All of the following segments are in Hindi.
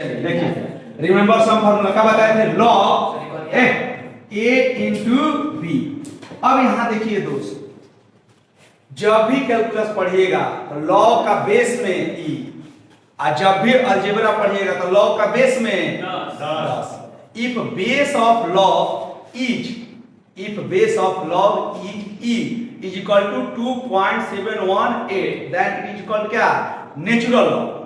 देखिए रिमेंबर सम फार्मूला का बताए थे लॉग ए इंटू बी। अब यहां देखिए दोस्त, जब भी कैलकुलस पढ़िएगा तो लॉग का बेस में ई, और जब भी अलजेब्रा पढ़िएगा तो लॉग का बेस में 10। If base of log is e is equal to 2.718, then it is equal क्या, नेचुरल लॉग।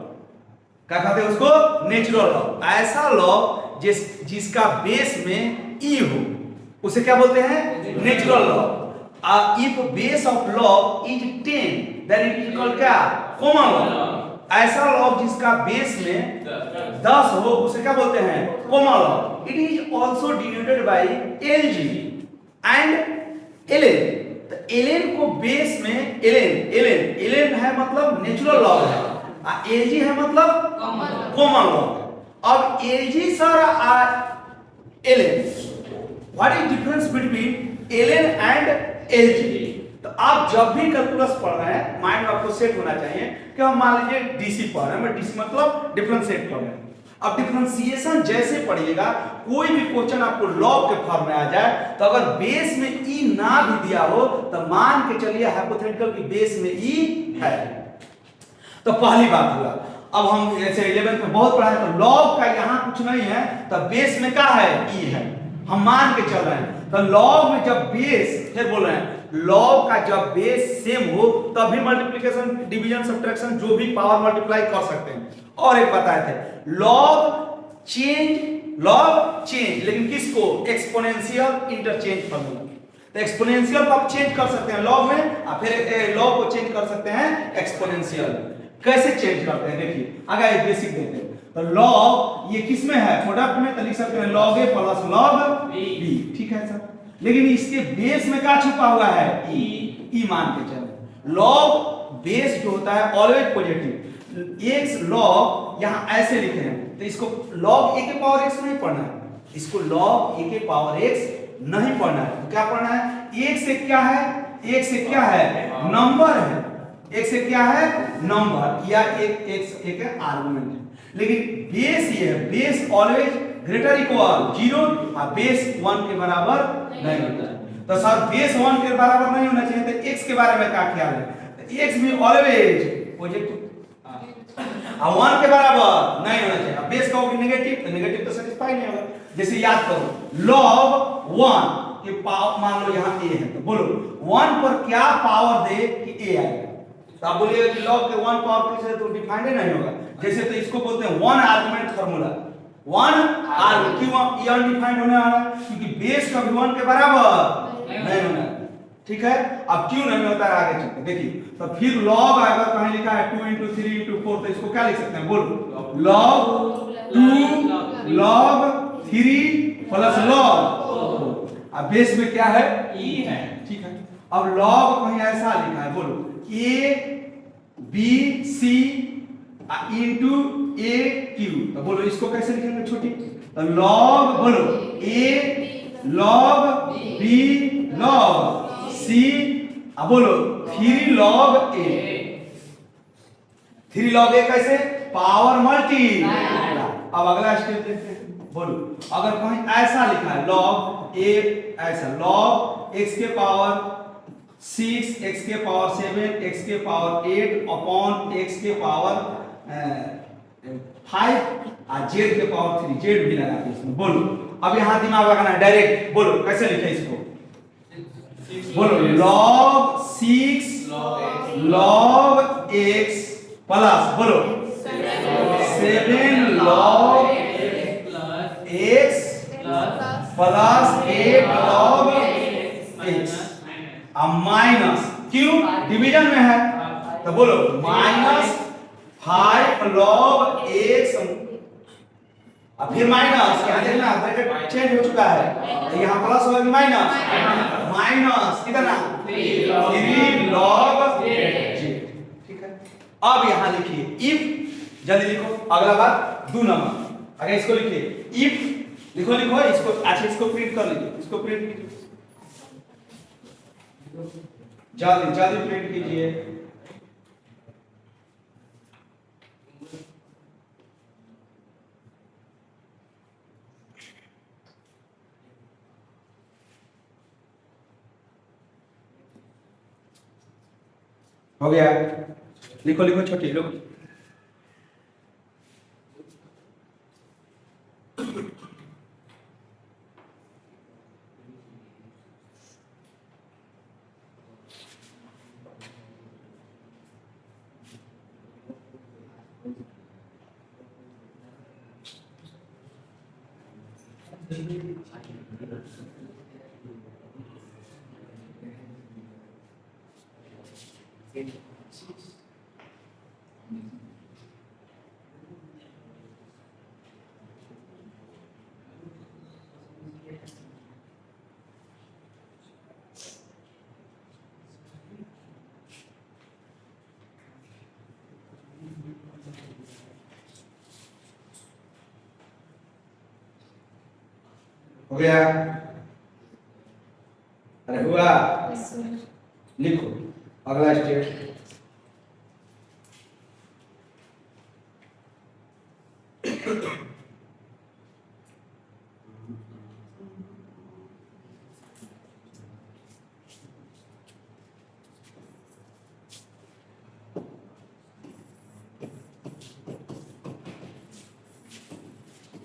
क्या कहते हैं उसको, नेचुरल लॉग। ऐसा लॉग जिसका बेस में ई हो उसे क्या बोलते हैं, natural log. If base of log is 10 then it is equal क्या, कॉमन लॉग। ऐसा लॉग जिसका बेस में 10 हो उसे क्या बोलते हैं, common log. It is also denoted by LG and LN. तो एलएन को बेस में एलएन है मतलब नेचुरल लॉग है, एलजी है मतलब कॉमन लॉग। अब LG sir LN, what is difference between LN and LG? तो आप जब भी कैलकुलस पढ़ रहे हैं माइंड में आपको सेट होना चाहिए कि हम मान लीजिए डीसी पढ़ रहे हैं, डीसी मतलब डिफरेंशिएट पढ़ रहे हैं। अब डिफरेंशिएशन जैसे पढ़िएगा, कोई भी क्वेश्चन आपको लॉग के फॉर्म में आ जाए तो अगर बेस में ई ना भी दिया हो तो मान के चलिए हाइपोथेटिकल की बेस में ई है। तो पहली बात हुआ, अब हम जैसे 11th में बहुत पढ़ा है तो लॉग का यहाँ कुछ नहीं है तो बेस में क्या है, ई है, हम मान के चल रहे हैं। तो लॉग में जब बेस, फिर बोल रहे हैं लॉग का जब बेस सेम हो तभी मल्टीप्लिकेशन डिवीजन सब्ट्रैक्शन जो भी पावर मल्टीप्लाई कर सकते हैं। और एक बताए थे लॉग चेंज, लेकिन किसको, एक्सपोनेंशियल इंटरचेंज फार्मूला। तो एक्सपोनेंशियल को आप चेंज कर सकते हैं लॉग में, और फिर लॉग को चेंज कर सकते हैं एक्सपोनेंशियल। कैसे चेंज करते हैं देखिए, अगर एक बेसिक देते हैं तो लॉग ये किस में है, प्रोडक्ट में, तो लिख सकते हैं लॉग ए प्लस लॉग बी, ठीक है सर। लेकिन इसके बेस में क्या छुपा हुआ है, ई मान के चले। लॉग बेस जो होता है ऑलवेज पॉजिटिव। एक्स लॉग यहाँ ऐसे लिखे हैं तो इसको लॉग ए के पावर एक्स नहीं पढ़ना है, इसको लॉग ए के पावर एक्स नहीं पढ़ना है। तो क्या पढ़ना है, एक से क्या है, एक से क्या है, नंबर है, एक से क्या है, नंबर, या एक है आर्गुमेंट है। लेकिन बेस ये है, बेस ऑलवेज ग्रेटर इक्वल 0 और बेस 1 के बराबर नहीं होता है। तो सर बेस 1 के बराबर नहीं होना चाहिए, तो x के बारे में क्या ख्याल है, तो x भी ऑलवेज पॉजिटिव और 1 के बराबर नहीं होना चाहिए। बेस का होगा नेगेटिव, तो नेगेटिव तो सेटिस्फाई नहीं होगा। जैसे याद करो log 1 ये पावर, मान लो यहाँ a है तो बोलो 1 पर क्या पावर दे कि a आएगा। तो आप बोलिएगा कि log के 1 पावर किसे तो डिफाइंड नहीं होगा। जैसे तो इसको बोलते हैं 1 आर्गुमेंट फार्मूला, 1 आर्गुमेंट, क्यों ये अनडिफाइंड होने वाला है, क्योंकि बेस का भी 1 के बराबर नहीं होना है, ठीक है। अब क्यों नहीं होता है आगे चलते देखिए। तो फिर log आएगा, कहीं लिखा है 2 into 3 into 4, तो इसको क्या लिख सकते हैं, बोलो log 2 log 3 प्लस log, अब बेस में क्या है, ई है, ठीक है। अब log कहीं ऐसा लिखा है, बोलो a b c into a q, तो बोलो इसको कैसे लिखेंगे छोटी, तो log बोलो a log b log c, अब बोलो 3 log a, 3 log a कैसे, पावर मल्टी। अब अगला स्टेप देखते हैं, बोलो अगर कहीं ऐसा लिखा है log a ऐसा log x के पावर 6 x के पावर 7 x के पावर 8 अपॉन x के पावर 5 और z के पावर 3, z भी लगा के इसमें, बोलो अब यहाँ दिमाग लगाना है डायरेक्ट, बोलो कैसे लिखे इसको, बोलो log 6 log x प्लस बोलो 7 log x plus 8 log x, अब माइनस, क्यों, डिवीजन में है, तो बोलो माइनस 5 log x, अब फिर माइनस, यहाँ देखना ब्रैकेट चेंज हो चुका है, तो यहाँ प्लस होगा कि माइनस कितना 3 log z, ठीक है। अब यहाँ लिखिए इफ, जल्दी लिखो, अगला बात 2 नंबर, अगर इसको लिखिए इफ, लिखो इसको, अच्छा इसको प्रिंट कर लीजिए, इसको प्रिंट कीजिए, जल्दी प्रिंट कीजिए। हो गया, लिखो लिखो छोटी लोग। हो गया, अरे हुआ, लिखो अगला स्टेप।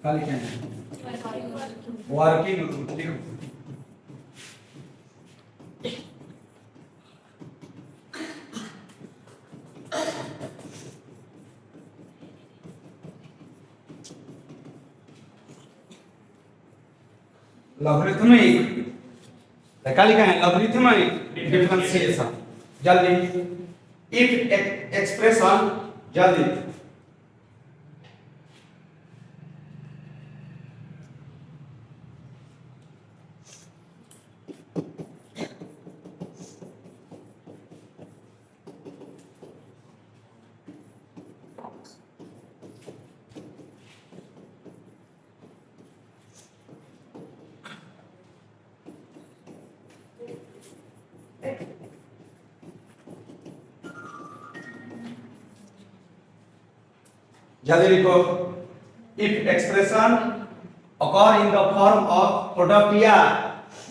क्या लिखे हैं? वर्किंग, लिखो। लॉगरिथमिक, क्या लिखा है? Logarithmic differentiation. जल्दी, इफ एक्सप्रेशन, जल्दी। जल्दी लिखो, if expression occur in the form of product या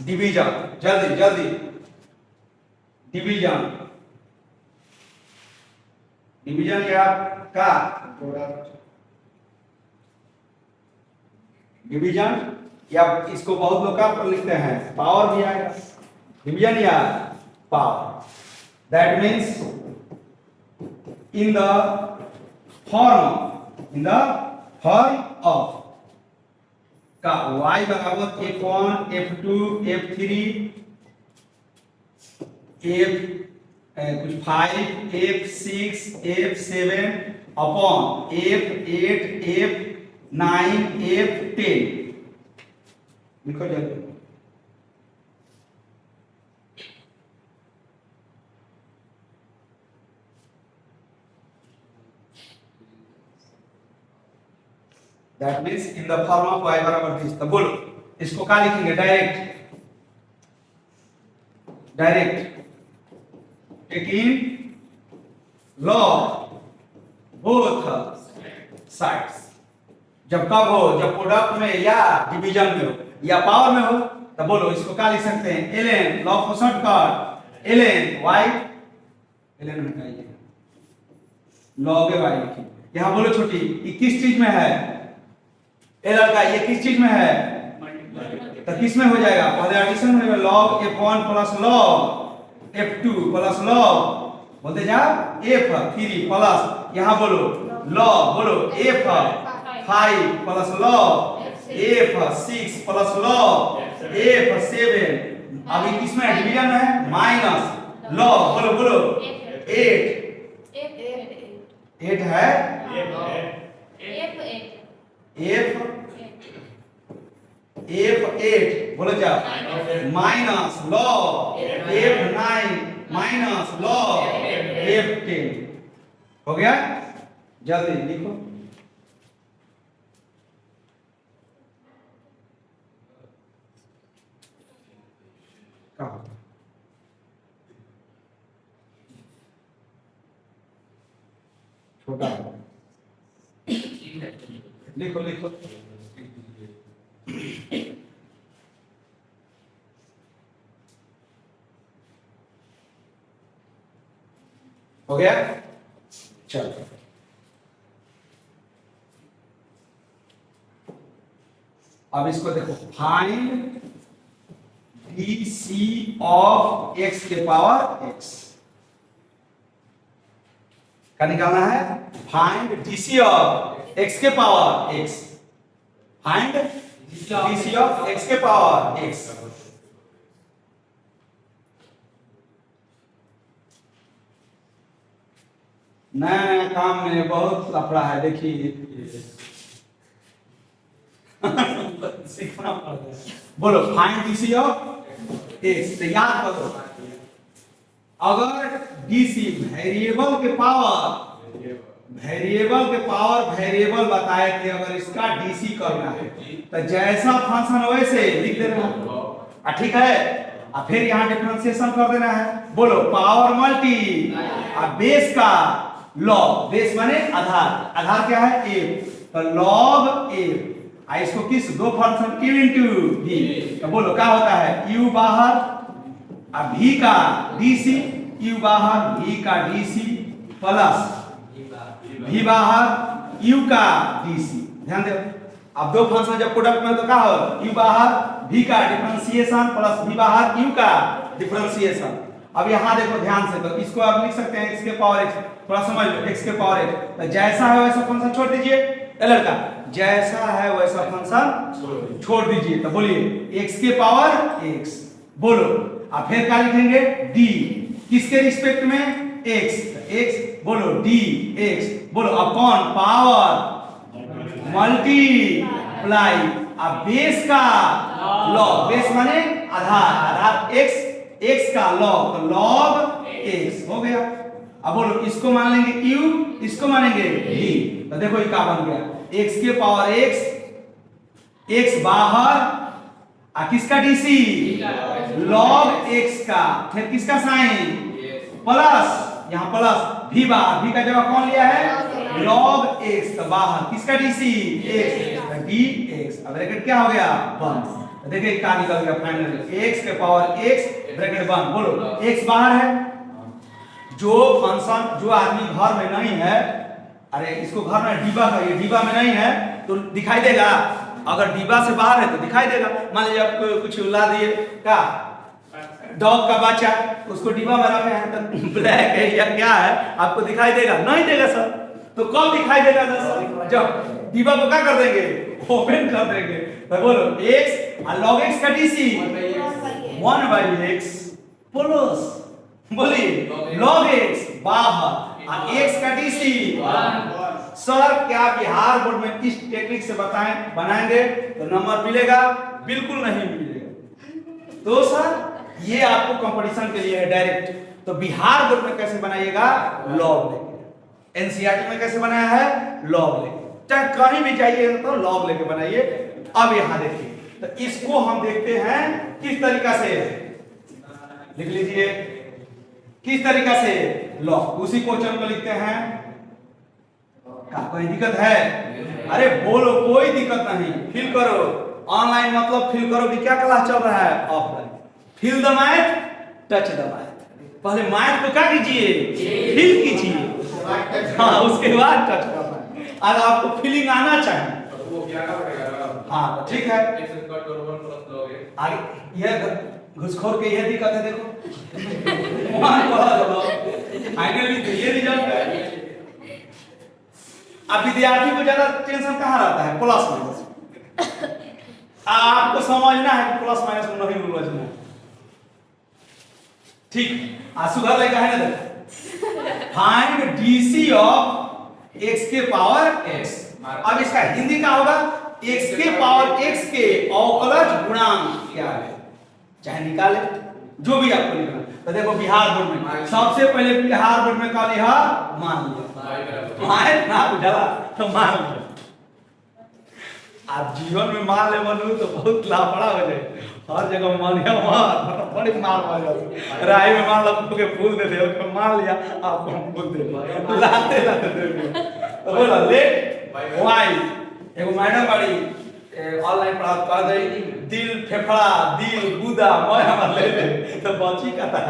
डिवीजन। जल्दी जल्दी, डिवीजन, डिवीजन या का डिवीजन, या इसको बहुत लोग का लिखते हैं पावर भी आएगा, डिवीजन या power. That means in the form, in the form of का y बराबर f1 f2 f3 f कुछ 5 f6 f7 upon f8 f9 f10। लिखो जल्दी। That means in the form of y बराबर दिस। तो बोलो इसको क्या लिखेंगे? Direct, direct taking log both sides। जब कब हो? जब प्रोडक्ट में या डिवीजन में हो या पावर में हो। तो बोलो इसको क्या लिख सकते हैं? ln log को शॉर्टकट ln y, ln हटाइए, log y लिखिए। यहां बोलो छोटी, ये किस चीज में है? ए लड़का, ये किस चीज में है? तो किस में हो जाएगा? पहले एडिशन में log f1 plus log f2 plus log, बोलते जा f3 प्लस, यहां बोलो log, बोलो f5 plus log f6 plus log f7। अभी किस में डिवीजन में है? माइनस log, बोलो बोलो 8 है f8, बोलो क्या? Minus log f9 minus log f10। हो गया? जल्दी लिखो। क्या होता? छोटा लिखो लिखो। गया? चलो अब इसको देखो, फाइंड DC ऑफ x के पावर x का निकालना है। फाइंड DC ऑफ x के power x, find DC of x के पावर x। नया नया काम में बहुत लफड़ा है, देखिए सीखना पड़ता है। बोलो फाइंड DC ऑफ x। तो याद करो, अगर DC वेरिएबल के पावर वेरिएबल बताए थे, अगर इसका DC करना है तो जैसा फंक्शन वैसे लिख देना, ठीक है। और फिर यहाँ डिफरेंशिएशन कर देना है। बोलो पावर मल्टी और बेस का लॉग, बेस माने आधार, आधार क्या है a, तो log a। इसको किस दो फंक्शन q इंटू v, तो बोलो क्या होता है, u बाहर और v का DC, u बाहर v का DC प्लस v बाहर u का DC। ध्यान दो, अब दो फंक्शन जब प्रोडक्ट में तो क्या हो, u बाहर v का डिफरेंशिएशन प्लस v बाहर u का डिफरेंशिएशन। अब यहाँ देखो ध्यान से, तो इसको आप लिख सकते हैं x के पावर x, थोड़ा समझ लो, x के पावर x। तो जैसा है वैसा फंक्शन छोड़ दीजिए, लड़का जैसा है वैसा फंक्शन छोड़ दीजिए। तो बोलिए x के पावर x, बोलो अब फिर क्या लिखेंगे, d किसके रिस्पेक्ट में, x, x बोलो dx, बोलो अपॉन पावर मल्टीप्लाई अब बेस का लॉग, बेस माने आधार, आधार x, x का लॉग, तो log x हो गया। अब बोलो इसको मान लेंगे q, इसको मानेंगे v। तो देखो ये क्या बन गया, x के पावर x, x बाहर किसका DC, log x का, फिर किसका साइन प्लस, यहाँ प्लस v बाहर, v का जगह कौन लिया है, log x, तो बाहर किसका DC x, dx। अब ब्रैकेट क्या हो गया, 1। देखिए क्या निकल गया फाइनली, x के पावर x ब्रैकेट 1। बोलो x बाहर है, जो फंक्शन जो आदमी घर में नहीं है, अरे इसको घर में डिब्बा का, ये डिब्बा में नहीं है तो दिखाई देगा, अगर डिब्बा से बाहर है तो दिखाई देगा। मान लीजिए आप कुछ ला दिए क्या, डॉग का बच्चा, उसको डिब्बा में रखे हैं तो ब्लैक है या क्या है, आपको दिखाई देगा, नहीं देगा सर। तो कब दिखाई देगा सर, जब डिब्बा को क्या कर देंगे, ओपन कर देंगे। तो बोलो x और log x का DC 1/x प्लस, बोलिए log x बाहर और x का DC 1। सर क्या बिहार बोर्ड में किस टेक्निक से बनाएंगे तो नंबर मिलेगा, बिल्कुल नहीं मिलेगा। तो सर ये आपको कंपटीशन के लिए है डायरेक्ट, तो बिहार बोर्ड में कैसे बनाइएगा, लॉग लेके। एनसीईआरटी में कैसे बनाया है, लॉग लेके, चाहे कहीं भी जाइए तो लॉग लेके बनाइए। अब यहां देखिए, तो इसको हम देखते हैं किस तरीका से, लिख लीजिए किस तरीका से लॉग, उसी क्वेश्चन को लिखते हैं। क्या कोई दिक्कत है, अरे बोलो कोई दिक्कत नहीं, फिल करो ऑनलाइन, मतलब फिल करो भी, क्या क्लास चल रहा है, offline. Fill the math, touch the math. पहले मैथ को क्या कीजिए, फिल कीजिए, हाँ उसके बाद टच करना है। अगर आपको फीलिंग आना चाहिए तो वो क्या करेगा, हाँ ठीक है। आगे यह घुसखोर के यह दिक्कत है, देखो फाइनली तो ये रिजल्ट है। अब विद्यार्थी को ज्यादा टेंशन कहाँ रहता है, प्लस माइनस। आपको समझना है कि प्लस माइनस में नहीं उलझना है, ठीक। सुधर लेगा है ना, फाइंड DC ऑफ x के पावर x। अब इसका हिंदी का होगा, x के पावर x के अवकलज गुणांक क्या है, चाहे निकाले जो भी आपको लिखना। तो देखो बिहार बोर्ड में सबसे पहले, बिहार बोर्ड में क्या लिखा, मान लिया, ना बुझला तो मान लिया। आप जीवन में मान ले बनू तो बहुत लापड़ा हो जाए, हर जगह मानिया मार, बड़ी मार मार जाती। राय में मान लो के फूल दे दे, उसको मान लिया, आपको हम फूल दे लाते लाते दे। तो बोला लेट वाई, एगो मैडम बड़ी ऑनलाइन पढ़ात कर गई, दिल फेफड़ा दिल गुदा मैं हमार ले ले, तो बची का था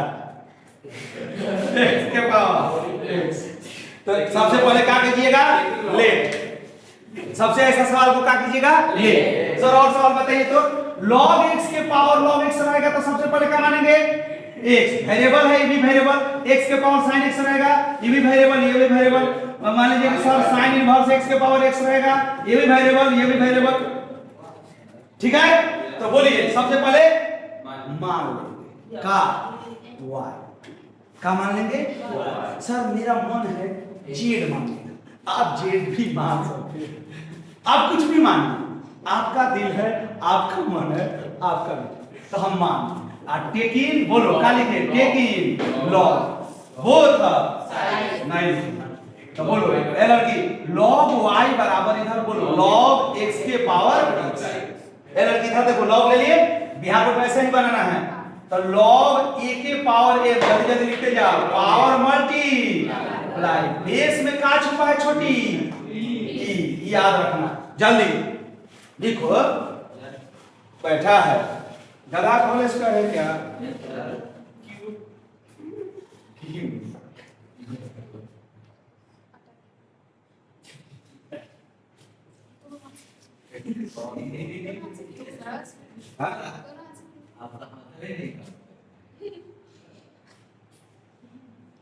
x के पावर x। तो सबसे पहले क्या कीजिएगा, लेट। सबसे ऐसा सवाल को क्या कीजिएगा, लेट। सर और सवाल बताइए तो, log x के पावर log x रहेगा तो सबसे पहले क्या मानेंगे, x वेरिएबल है, ये भी वेरिएबल, x के पावर sin x रहेगा, ये भी वेरिएबल, ये भी वेरिएबल। मान लीजिए कि सर sin इनवर्स x के पावर x रहेगा, ये भी वेरिएबल, ये भी वेरिएबल। ठीक है, तो बोलिए सबसे पहले मान लेंगे का y, का मान लेंगे सर मेरा मन है z मान लेंगे, आप z भी मान सकते हैं, आप कुछ भी मानिए, आपका दिल है, आपका मन है, आपका भी, तो हम मान टेक इन, बोलो क्या लिखे, टेक इन लॉग बोथ नहीं, तो बोलो ए लड़की log y बराबर इधर बोलो log x के पावर x। ए लड़की इधर देखो log ले लिए, बिहार को वैसे ही बनाना है, तो log a के पावर a, जल्दी जल्दी लिखते जाओ, पावर मल्टीप्लाई बेस में क्या छुपा है छोटी e, याद रखना जल्दी लिखो। बैठा है गधा कॉलेज का है क्या,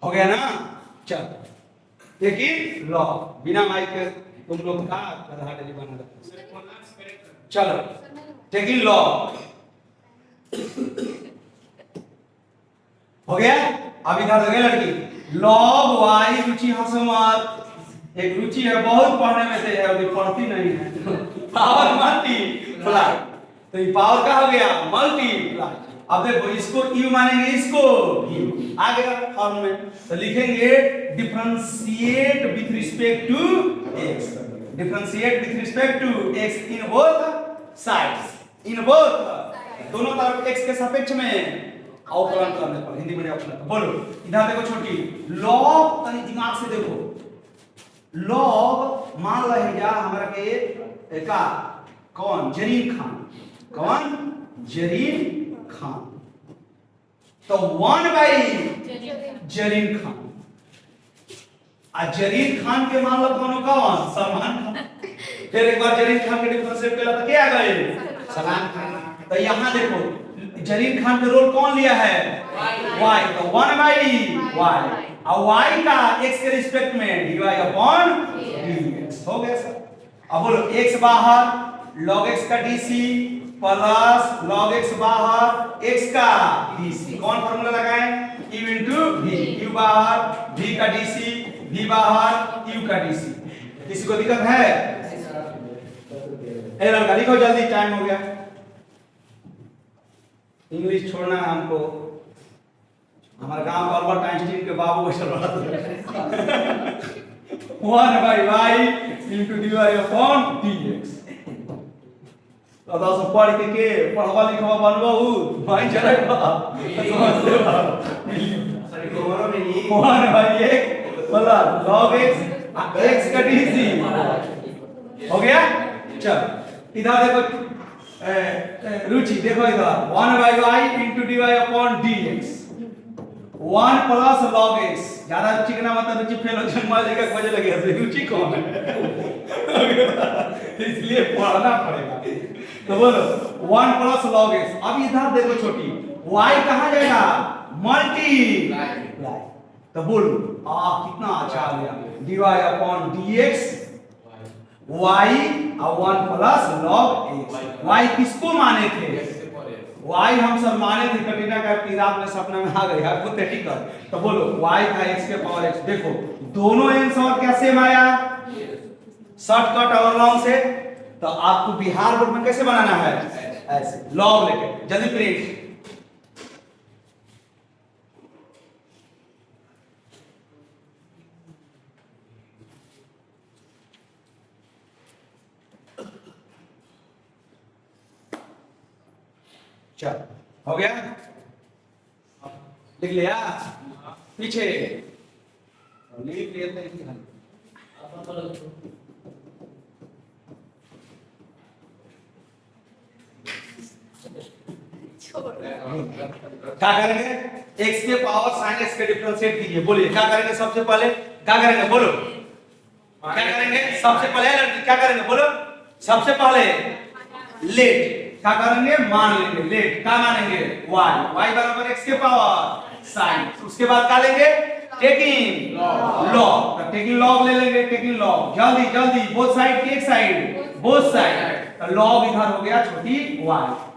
हो गया ना, चल देखिए लॉग बिना माइक के तुम लोग का गधा डेली बना दो, चलो टेकिंग लॉग हो गया। अब इधर देखिए लड़की log y, रुचि हंसो मत, एक रुचि है बहुत पढ़ने में से है, अभी पढ़ती नहीं है, पावर मल्टीप्लाई, तो ये पावर का हो गया मल्टीप्लाई। अब देखो इसको u मानेंगे, इसको v, आ गया फॉर्म में, तो लिखेंगे differentiate with respect to x, differentiate with respect to x in both sides, in both दोनों तरफ x के सापेक्ष में अवकलन करने पर, हिंदी में अवकलन। बोलो इधर देखो छोटी log, तनी दिमाग से देखो, log मान रहेगा हमारा के का कौन, जरीन खान, कौन जरीन खान, तो 1 बाई जरीन खान, जरीन खान के मान लो कौन, कौन सलमान खान, फिर एक बार जरीन खान के डिफरेंशिएट किया तो क्या आ गए, सलमान खान। तो यहाँ देखो जरीन खान का रोल कौन लिया है, y, तो 1 बाई y, और y का x के रिस्पेक्ट में dy अपॉन dx हो गया सर। अब बोलो x बाहर log x का dc प्लस log x बाहर x का dc, कौन फार्मूला लगाएं, q into v, q बाहर v का dc, v बाहर q का dc। किसी को दिक्कत है, ए लड़का लिखो जल्दी, टाइम हो गया, इंग्लिश छोड़ना है हमको, हमारे गांव का अल्बर्ट आइंस्टीन के बाबू वैसे बड़ा 1 by y into dy upon dx। तो दोस्तों पढ़ के पढ़वा लिखवा बनवाऊ भाई चलेगा, समझते हो 1 by x plus log x का dc हो गया। चल इधर देखो रुचि देखो इधर 1 by y into dy upon dx, 1 plus log x, ज्यादा रुचि का नाम आता रुचि फेल हो जन्मा लेगा खोजे लगे ऐसे, रुचि कौन है इसलिए पढ़ना पड़ेगा। तो बोलो 1 प्लस log x, अब इधर देखो छोटी y कहाँ जाएगा, मल्टीप्लाई, तो बोलो कितना अच्छा आ गया, dy upon dx y और 1 प्लस log x, y किसको माने थे, y हम सब माने थे, कटीना का रात में सपना में आ गई हाइपोथेटिकल, तो बोलो y था x के पावर x, देखो दोनों आंसर क्या सेम आया, शॉर्टकट और लॉन्ग से, तो आपको बिहार बोर्ड में कैसे बनाना है, ऐसे लॉग लेके जल्दी प्रिंट। चल हो गया, लिख लिया, पीछे लिख लेते हैं, क्या करेंगे? x के पावर sin x के डिफरेंशिएट कीजिए। बोलिए क्या करेंगे? सबसे पहले क्या करेंगे? बोलो क्या करेंगे? सबसे पहले लड़की क्या करेंगे? बोलो सबसे पहले लेट क्या करेंगे? मान लेंगे लेट क्या मानेंगे? y बराबर x के पावर sin। उसके बाद क्या लेंगे? Taking log. टेकिंग लॉग ले लेंगे। टेकिंग लॉग जल्दी जल्दी बोथ साइड की एक साइड बोथ साइड। तो लॉग इधर हो गया छोटी y।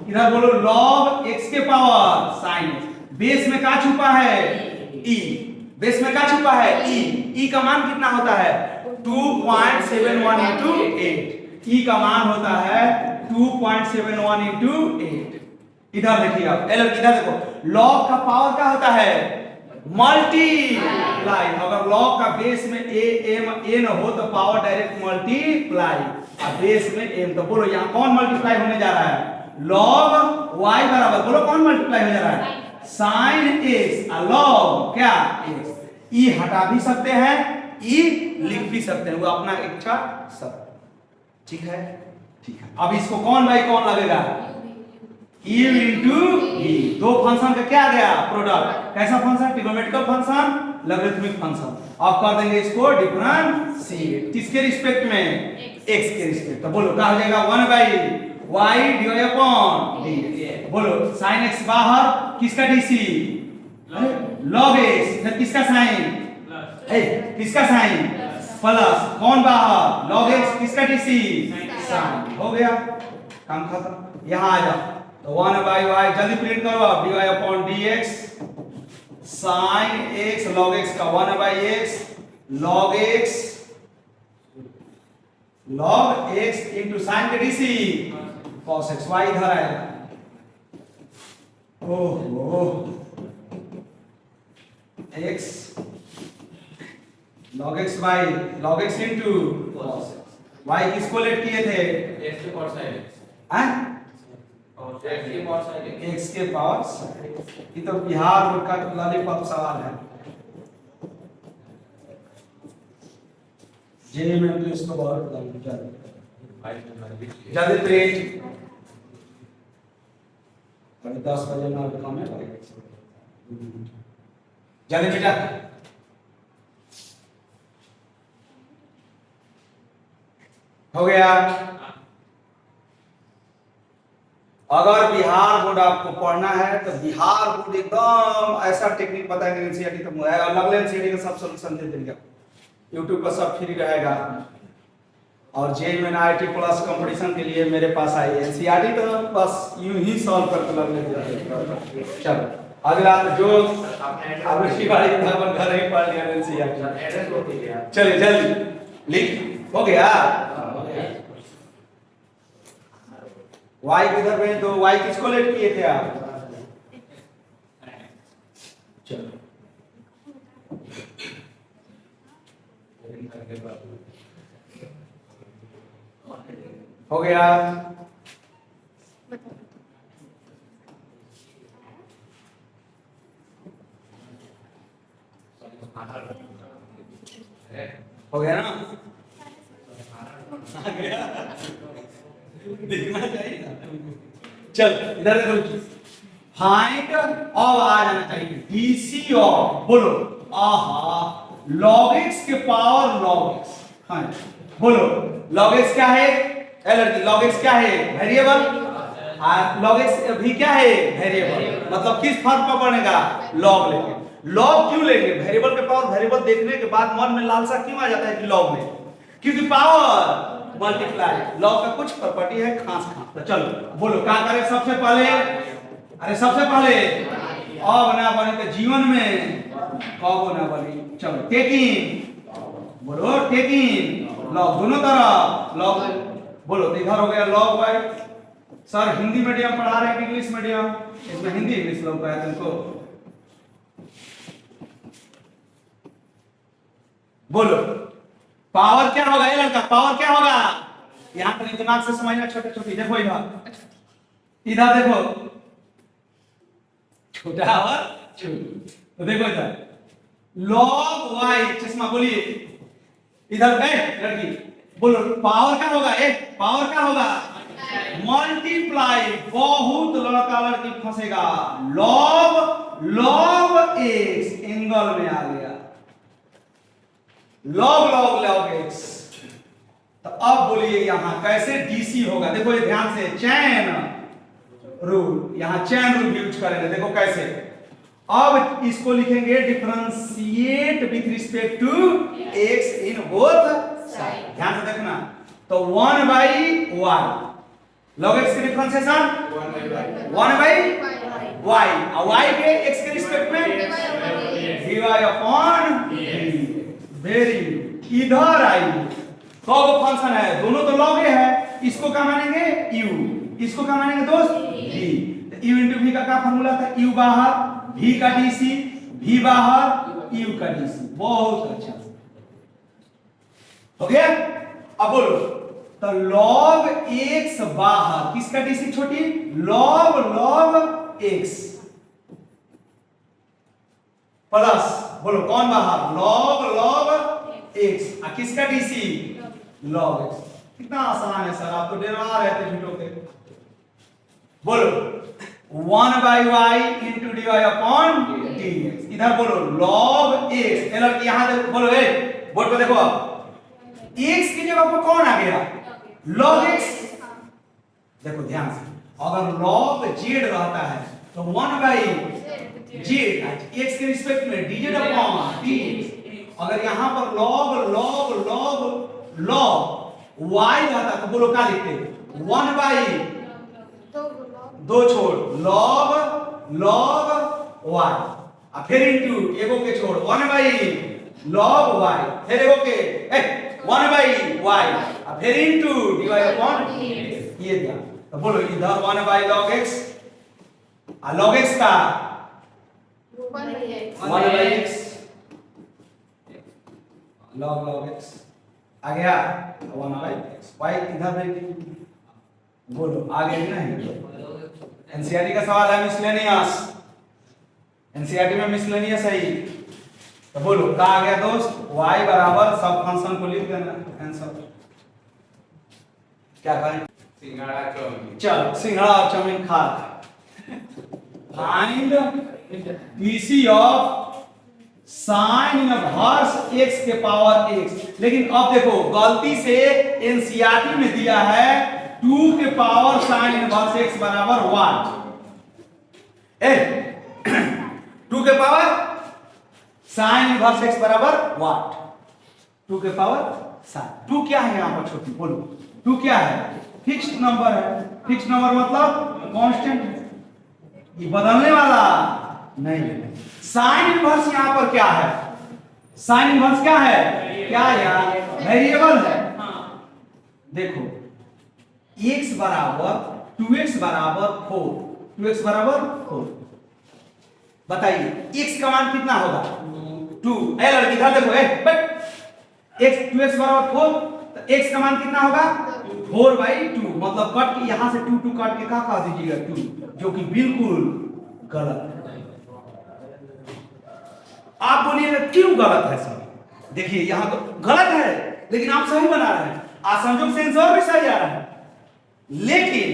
इधर बोलो लॉग x के पावर sin। बेस में क्या छुपा है? e। बेस में क्या छुपा है? e। e का मान कितना होता है? 2.71 into 8। e का मान होता है 2.71 into 8। इधर देखिए आप इधर देखो लॉग का पावर क्या होता है? मल्टीप्लाई। अगर लॉग का बेस में a m n हो तो पावर डायरेक्ट मल्टीप्लाई और बेस में m। तो बोलो यहाँ कौन मल्टीप्लाई होने जा रहा है? लॉग y बराबर बोलो कौन मल्टीप्लाई हो जा रहा है? sin x और लॉग क्या x। e हटा भी सकते हैं e लिख भी सकते हैं, वो अपना इच्छा सब। ठीक है ठीक है। अब इसको कौन बाई कौन लगेगा? u into e। दो फंक्शन का क्या गया? प्रोडक्ट। कैसा function? Trigonometrical function logarithmic function. अब कर देंगे इसको डिफरेंशिएट किसके रिस्पेक्ट में? x के रिस्पेक्ट। तो बोलो क्या हो जाएगा? 1 by y divide upon dx। बोलो sin x बाहर किसका dc? log x। फिर किसका sin? किसका sin? प्लस कौन बाहर? log x किसका dc? sin। हो गया काम खत्म। यहां आ जाओ तो 1 बाई y जल्दी प्रिंट करो आप divide upon dx sin x log x का 1 by x log x into sin के dc cos x y इधर आएगा। ओहो x log x by log x into cos x। y किसको लेट किए थे? x के पावर sin x। x के पावर। ये तो बिहार बोर्ड का लॉलीपॉप सवाल है। जे में तो इसको बहुत जल्दी प्रिंट 10 बजे ना काम है जल्दी बेटा। हो गया। अगर बिहार बोर्ड आपको पढ़ना है तो बिहार बोर्ड एकदम ऐसा टेक्निक बताएंगे एनसीईआरटी तो अलग एनसीईआरटी का सब सॉल्यूशन दे देंगे। YouTube पर सब फ्री रहेगा। और जेईई में आईटी प्लस कंपटीशन के लिए मेरे पास आई एनसीईआरटी तो बस यूं ही सॉल्व करके लग लेते। चलो अगला जो आपने शिवाजी था घर ही पढ़ लिया एनसीईआरटी। चलिए जल्दी लिख। हो गया। y किधर गए? तो y किसको लेट किए थे आप? चलो हो गया। हो गया ना? आ गया देखना चाहिए ना। चल इधर देखो फाइंड अब आ जाना चाहिए डीसी ऑफ। बोलो आहा log x के पावर log x। हाँ बोलो log x क्या है? लड़की log x क्या है? वेरिएबल। log x भी क्या है? वेरिएबल। मतलब किस फॉर्म पर बनेगा? log लेंगे। log क्यों लेंगे? वेरिएबल के पावर वेरिएबल देखने के बाद मन में लालसा क्यों आ जाता है कि log में? क्योंकि पावर मल्टीप्लाई। लॉग का कुछ प्रॉपर्टी है खास खास। तो चलो बोलो क्या करें सबसे पहले? अरे सबसे पहले अब ना बने तो जीवन में कब ना बने। चलो टेकिंग बोलो टेकिंग लॉग दोनों तरफ लॉग। बोलो तो इधर हो गया log by. Sir Hindi medium पढ़ा रहे हैं इंग्लिश मीडियम? इसमें हिंदी इंग्लिश लॉग है तुमको। बोलो पावर क्या होगा? ये लड़का पावर क्या होगा? यहां पर दिमाग से समझना छोटे छोटे। देखो इधर देखो छोटा और छोटा। तो देखो इधर log y चश्मा बोलिए इधर लड़की बोलो पावर क्या होगा? पावर क्या होगा? मल्टीप्लाई, बहुत लड़का लड़की फंसेगा, लॉग एक्स एंगल में आ गया, लॉग एक्स। तो अब बोलिए यहां कैसे डीसी होगा, देखो ये ध्यान से, चैन रूल, यहां चैन रूल यूज करेंगे, देखो कैसे। अब इसको लिखेंगे differentiate with respect to x in both side, ध्यान से देखना। तो 1 बाई वाई, लॉग एक्स की डिफरेंशिएशन 1 बाई वाई, और वाई के एक्स के रिस्पेक्ट में dy अपॉन डी। वेरी, इधर आइए, लॉग फंक्शन है, दोनों तो लॉग है, इसको क्या मानेंगे u, इसको क्या मानेंगे दोस्त v। u इंटू v का क्या फॉर्मूला था, u बाहर v का dc, v बाहर u का dc। बहुत अच्छा, हो गया। अब बोलो, तो log x बाहर किसका dc छोटी, log x प्लस, बोलो कौन बाहर, log x, और किसका dc log x। कितना आसान है सर, आप तो डरा रहे थे झूठों के। बोलो 1 by y into D y upon D x, इधर बोलो log x, एलर यहां देखो, बोलो ए बोर्ड पे देखो, आप x की जगह पर कौन आ गया, log x। देखो ध्यान से, अगर log z रहता है तो 1 बाई z x के रिस्पेक्ट में dz अपॉन dx। अगर यहां पर log y रहता तो बोलो क्या लिखते, 1 बाई दो छोड़ log y, और फिर इंटू एगो के छोड़ 1 बाई log y, फिर एगो के 1 बाई y, और फिर इंटू dy अपॉन ये दिया। तो बोलो इधर 1 बाई log x, और log x का 1 बाई x, log x आ गया 1 बाई x, y इधर बोलो आ गया नहीं। एनसीईआरटी का सवाल है, मिसलेनियस, एनसीईआरटी में मिसलेनियस है ही। तो बोलो क्या आ गया दोस्त, y बराबर, सब फंक्शन को लिख देना, आंसर क्या करें, सिंघाड़ा चाउमीन। चल सिंघाड़ा और चाउमीन खा। Find PC of sine inverse x के पावर x। लेकिन अब देखो गलती से एनसीईआरटी में दिया है 2 के पावर साइन इनवर्स x बराबर 1। 2 के पावर साइन इनवर्स x बराबर 1, 2 के पावर साइन। 2 क्या है यहां पर छोटी, बोलो 2 क्या है, फिक्स्ड नंबर है। फिक्स्ड नंबर मतलब कांस्टेंट, ये बदलने वाला नहीं। साइन इनवर्स यहां पर क्या है, साइन इनवर्स क्या है, क्या यार, वेरिएबल है। देखो x बराबर 2x बराबर 4, 2x बराबर 4, बताइए x का मान कितना होगा 2। ए लड़की इधर देखो, x 2x बराबर 4, तो x का मान कितना होगा 4/2, मतलब कट के यहां से 2 कट के क्या कह दीजिएगा 2, जो कि बिल्कुल गलत है। आप बोलिएगा क्यों गलत है सर, देखिए यहां तो गलत है लेकिन आप सही बना रहे हैं, असंजोग से आंसर भी सही आ रहा है। लेकिन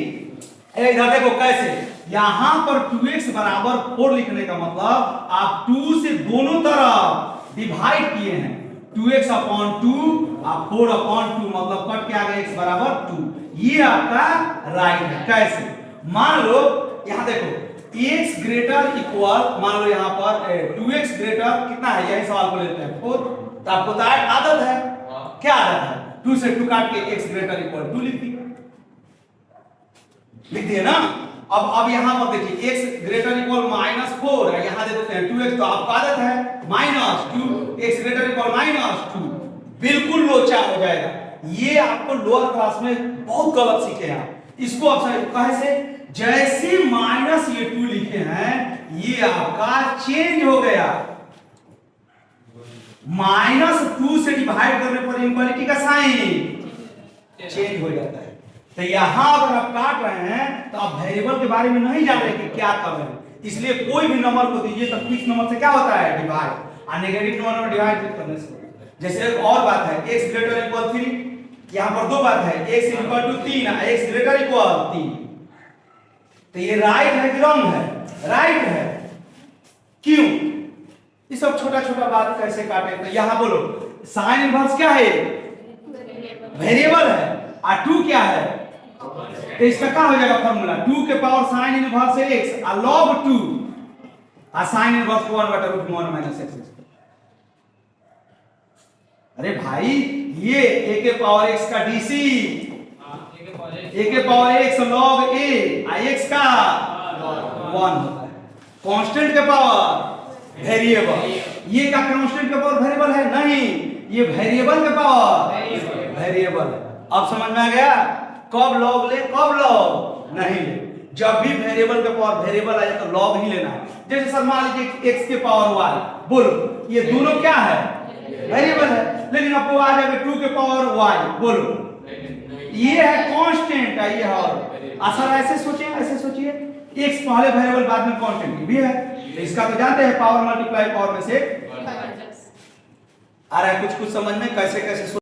इधर देखो कैसे, यहां पर 2x बराबर 4 लिखने का मतलब आप 2 से दोनों तरफ डिवाइड किए हैं, 2x अपॉन 2 और 4 अपॉन 2, मतलब कट के आ गया x बराबर 2। ये आपका राइट है। कैसे, मान लो यहां देखो x ग्रेटर इक्वल, मान लो यहां पर 2x ग्रेटर कितना है, यही सवाल को लेते हैं 4। तो आपको तो आदत है, क्या आदत है, 2 से 2 काट के x ग्रेटर इक्वल 2 लिख दिए ना। अब यहां पर देखिए x ग्रेटर इक्वल -4 है, यहां दे देते हैं 2x, तो आपको आदत है -2, x ग्रेटर इक्वल -2, बिल्कुल लोचा हो जाएगा। ये आपको लोअर क्लास में बहुत गलत सीखे हैं आप। इसको आप कैसे, जैसे माइनस ये 2 लिखे हैं ये आपका चेंज हो गया, -2 से डिवाइड करने पर इनक्वालिटी का साइन चेंज हो जाता है। तो यहां अगर आप काट रहे हैं तो आप वेरिएबल के बारे में नहीं जान रहे कि क्या कर रहे हैं, इसलिए कोई भी नंबर को दीजिए तो फिक्स नंबर से क्या होता है डिवाइड, और नेगेटिव नंबर में डिवाइड करने से। जैसे एक और बात है, x ग्रेटर इक्वल 3, यहाँ पर दो बात है, x equal to 3, x greater equal 3। तो ये राइट है कि रॉन्ग है? राइट है। क्यों? ये सब छोटा छोटा बात कैसे काटे? तो यहाँ बोलो साइन इनवर्स क्या है? वेरिएबल है। और 2 क्या है? तो इसका क्या हो जाएगा फॉर्मूला? 2 के पावर साइन इनवर्स x और log 2 और साइन इनवर्स 1/√1 माइनस x। अरे भाई ये a के पावर x का dc, a के पावर x log a और x का 1 होता है। कांस्टेंट के पावर वेरिएबल, ये क्या कांस्टेंट के पावर वेरिएबल है? नहीं, ये वेरिएबल के पावर वेरिएबल है। अब समझ में आ गया? कब लॉग ले, कब लॉग नहीं ले। जब भी वेरिएबल के पावर वेरिएबल आए तो लॉग ही लेना है। जैसे सर मान लीजिए x के पावर y, बोलो ये दोनों क्या है? वेरिएबल है। लेकिन आपको आ जाएगा 2 के पावर y, बोलो ये है कांस्टेंट है, ये है। और सर ऐसे सोचिए, ऐसे सोचिए x पहले वेरिएबल बाद में कांस्टेंट भी है। तो इसका तो जानते हैं पावर मल्टीप्लाई पावर में से आ रहा है। कुछ कुछ समझ में कैसे कैसे